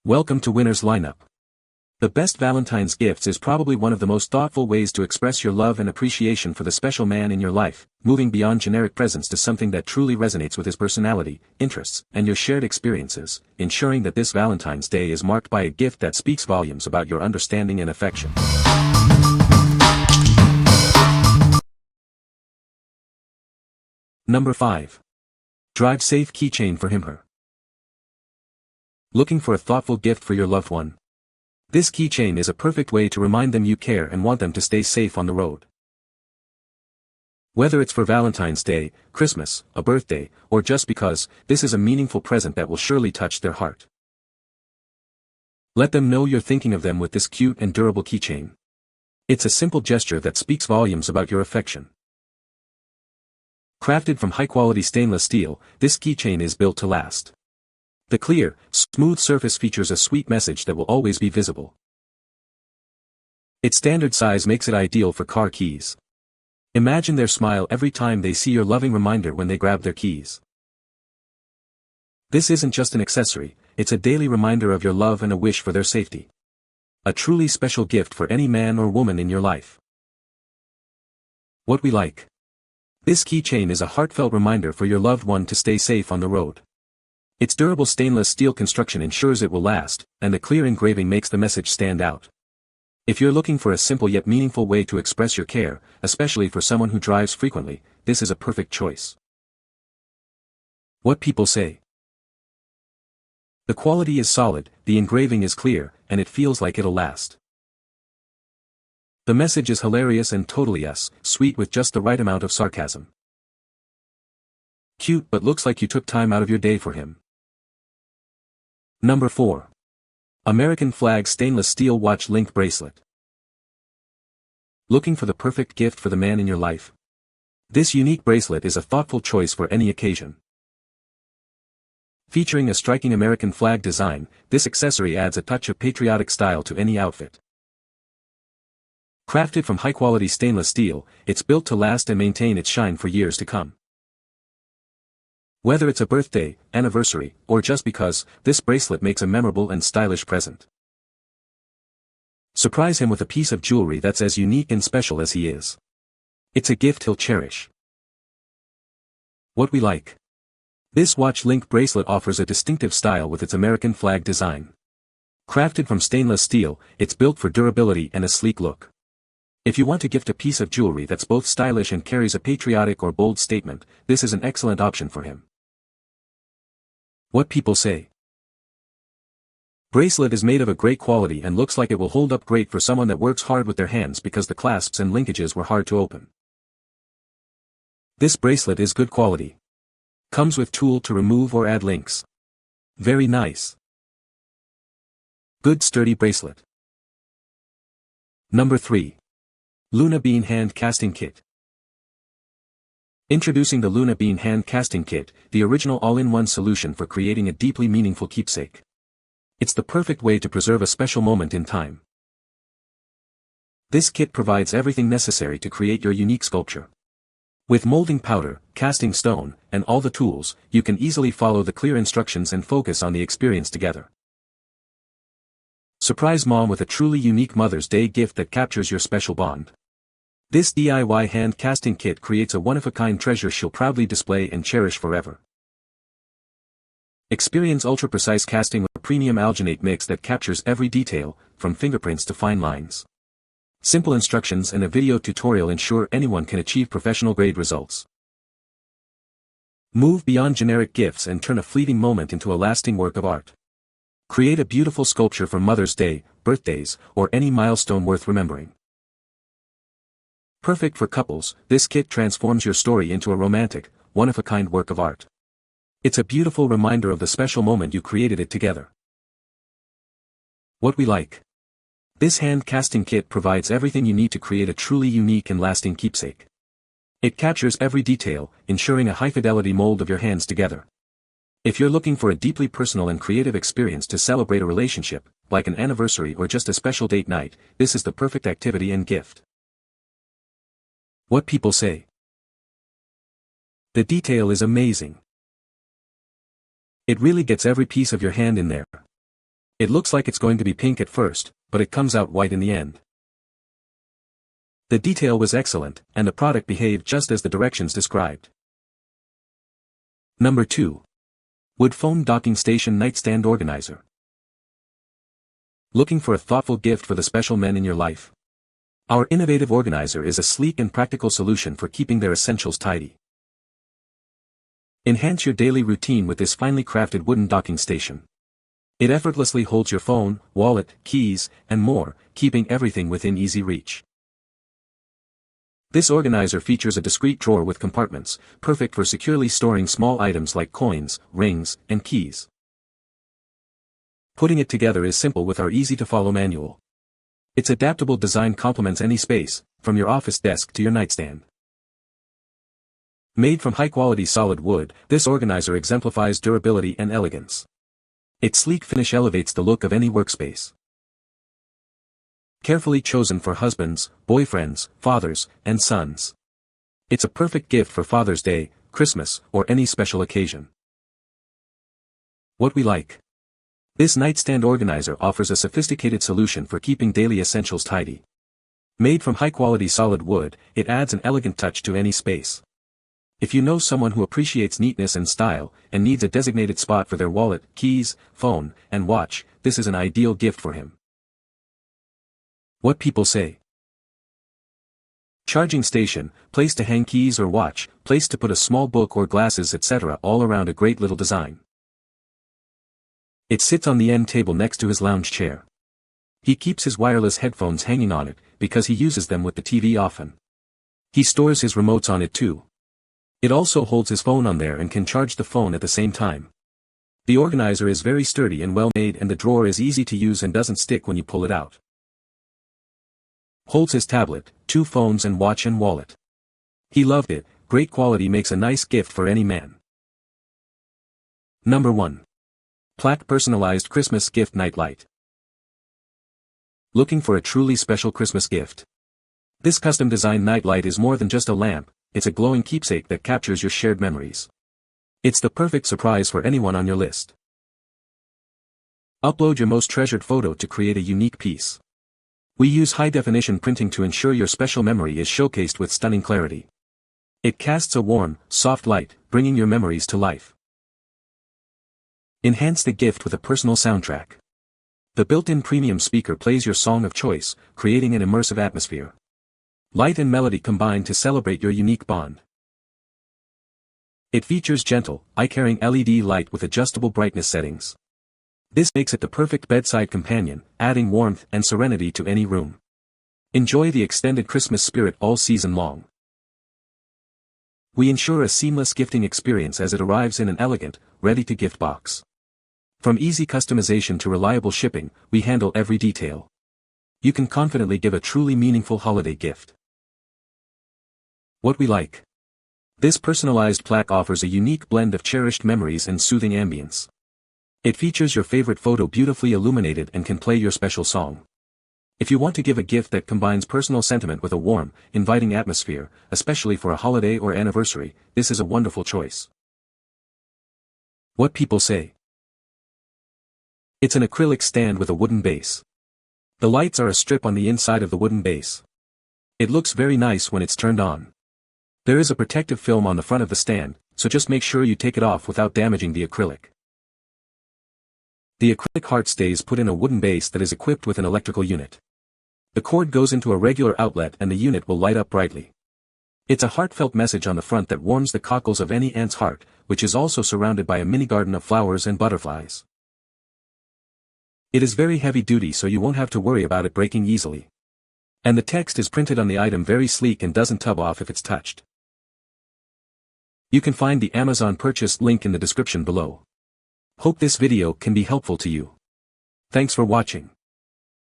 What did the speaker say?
Welcome to Winner's Lineup. The best Valentine's gifts is probably one of the most thoughtful ways to express your love and appreciation for the special man in your life, moving beyond generic presents to something that truly resonates with his personality, interests, and your shared experiences, ensuring that this Valentine's Day is marked by a gift that speaks volumes about your understanding and affection. Number 5. Drive Safe Keychain for him/her. Looking for a thoughtful gift for your loved one? This keychain is a perfect way to remind them you care and want them to stay safe on the road. Whether it's for Valentine's Day, Christmas, a birthday, or just because, this is a meaningful present that will surely touch their heart. Let them know you're thinking of them with this cute and durable keychain. It's a simple gesture that speaks volumes about your affection. Crafted from high-quality stainless steel, this keychain is built to last. The clear, smooth surface features a sweet message that will always be visible. Its standard size makes it ideal for car keys. Imagine their smile every time they see your loving reminder when they grab their keys. This isn't just an accessory, it's a daily reminder of your love and a wish for their safety. A truly special gift for any man or woman in your life. What we like. This keychain is a heartfelt reminder for your loved one to stay safe on the road. Its durable stainless steel construction ensures it will last, and the clear engraving makes the message stand out. If you're looking for a simple yet meaningful way to express your care, especially for someone who drives frequently, this is a perfect choice. What people say. The quality is solid, the engraving is clear, and it feels like it'll last. The message is hilarious and totally us, sweet with just the right amount of sarcasm. Cute but looks like you took time out of your day for him. Number 4. American Flag Stainless Steel Watch Link Bracelet. Looking for the perfect gift for the man in your life? This unique bracelet is a thoughtful choice for any occasion. Featuring a striking American flag design, this accessory adds a touch of patriotic style to any outfit. Crafted from high-quality stainless steel, it's built to last and maintain its shine for years to come. Whether it's a birthday, anniversary, or just because, this bracelet makes a memorable and stylish present. Surprise him with a piece of jewelry that's as unique and special as he is. It's a gift he'll cherish. What we like. This watch link bracelet offers a distinctive style with its American flag design. Crafted from stainless steel, it's built for durability and a sleek look. If you want to gift a piece of jewelry that's both stylish and carries a patriotic or bold statement, this is an excellent option for him. What people say. Bracelet is made of a great quality and looks like it will hold up great for someone that works hard with their hands because the clasps and linkages were hard to open. This bracelet is good quality. Comes with tool to remove or add links. Very nice. Good sturdy bracelet. Number 3. Luna Bean Hand Casting Kit. Introducing the Luna Bean Hand Casting Kit, the original all-in-one solution for creating a deeply meaningful keepsake. It's the perfect way to preserve a special moment in time. This kit provides everything necessary to create your unique sculpture. With molding powder, casting stone, and all the tools, you can easily follow the clear instructions and focus on the experience together. Surprise mom with a truly unique Mother's Day gift that captures your special bond. This DIY hand casting kit creates a one-of-a-kind treasure she'll proudly display and cherish forever. Experience ultra-precise casting with a premium alginate mix that captures every detail, from fingerprints to fine lines. Simple instructions and a video tutorial ensure anyone can achieve professional-grade results. Move beyond generic gifts and turn a fleeting moment into a lasting work of art. Create a beautiful sculpture for Mother's Day, birthdays, or any milestone worth remembering. Perfect for couples, this kit transforms your story into a romantic, one-of-a-kind work of art. It's a beautiful reminder of the special moment you created it together. What we like. This hand casting kit provides everything you need to create a truly unique and lasting keepsake. It captures every detail, ensuring a high-fidelity mold of your hands together. If you're looking for a deeply personal and creative experience to celebrate a relationship, like an anniversary or just a special date night, this is the perfect activity and gift. What people say. The detail is amazing. It really gets every piece of your hand in there. It looks like it's going to be pink at first, but it comes out white in the end. The detail was excellent, and the product behaved just as the directions described. Number 2. Wood Foam Docking Station Nightstand Organizer. Looking for a thoughtful gift for the special men in your life? Our innovative organizer is a sleek and practical solution for keeping their essentials tidy. Enhance your daily routine with this finely crafted wooden docking station. It effortlessly holds your phone, wallet, keys, and more, keeping everything within easy reach. This organizer features a discreet drawer with compartments, perfect for securely storing small items like coins, rings, and keys. Putting it together is simple with our easy-to-follow manual. Its adaptable design complements any space, from your office desk to your nightstand. Made from high-quality solid wood, this organizer exemplifies durability and elegance. Its sleek finish elevates the look of any workspace. Carefully chosen for husbands, boyfriends, fathers, and sons. It's a perfect gift for Father's Day, Christmas, or any special occasion. What we like. This nightstand organizer offers a sophisticated solution for keeping daily essentials tidy. Made from high-quality solid wood, it adds an elegant touch to any space. If you know someone who appreciates neatness and style, and needs a designated spot for their wallet, keys, phone, and watch, this is an ideal gift for him. What people say. Charging station, place to hang keys or watch, place to put a small book or glasses, etc. All around a great little design. It sits on the end table next to his lounge chair. He keeps his wireless headphones hanging on it, because he uses them with the TV often. He stores his remotes on it too. It also holds his phone on there and can charge the phone at the same time. The organizer is very sturdy and well made, and the drawer is easy to use and doesn't stick when you pull it out. Holds his tablet, 2 phones and watch and wallet. He loved it. Great quality makes a nice gift for any man. Number 1. Plaque Personalized Christmas Gift Nightlight. Looking for a truly special Christmas gift? This custom-designed nightlight is more than just a lamp, it's a glowing keepsake that captures your shared memories. It's the perfect surprise for anyone on your list. Upload your most treasured photo to create a unique piece. We use high-definition printing to ensure your special memory is showcased with stunning clarity. It casts a warm, soft light, bringing your memories to life. Enhance the gift with a personal soundtrack. The built-in premium speaker plays your song of choice, creating an immersive atmosphere. Light and melody combine to celebrate your unique bond. It features gentle, eye-catching LED light with adjustable brightness settings. This makes it the perfect bedside companion, adding warmth and serenity to any room. Enjoy the extended Christmas spirit all season long. We ensure a seamless gifting experience as it arrives in an elegant, ready-to-gift box. From easy customization to reliable shipping, we handle every detail. You can confidently give a truly meaningful holiday gift. What we like. This personalized plaque offers a unique blend of cherished memories and soothing ambience. It features your favorite photo beautifully illuminated and can play your special song. If you want to give a gift that combines personal sentiment with a warm, inviting atmosphere, especially for a holiday or anniversary, this is a wonderful choice. What people say. It's an acrylic stand with a wooden base. The lights are a strip on the inside of the wooden base. It looks very nice when it's turned on. There is a protective film on the front of the stand, so just make sure you take it off without damaging the acrylic. The acrylic heart stays put in a wooden base that is equipped with an electrical unit. The cord goes into a regular outlet and the unit will light up brightly. It's a heartfelt message on the front that warms the cockles of any ant's heart, which is also surrounded by a mini garden of flowers and butterflies. It is very heavy duty, so you won't have to worry about it breaking easily. And the text is printed on the item very sleek and doesn't tub off if it's touched. You can find the Amazon purchase link in the description below. Hope this video can be helpful to you. Thanks for watching.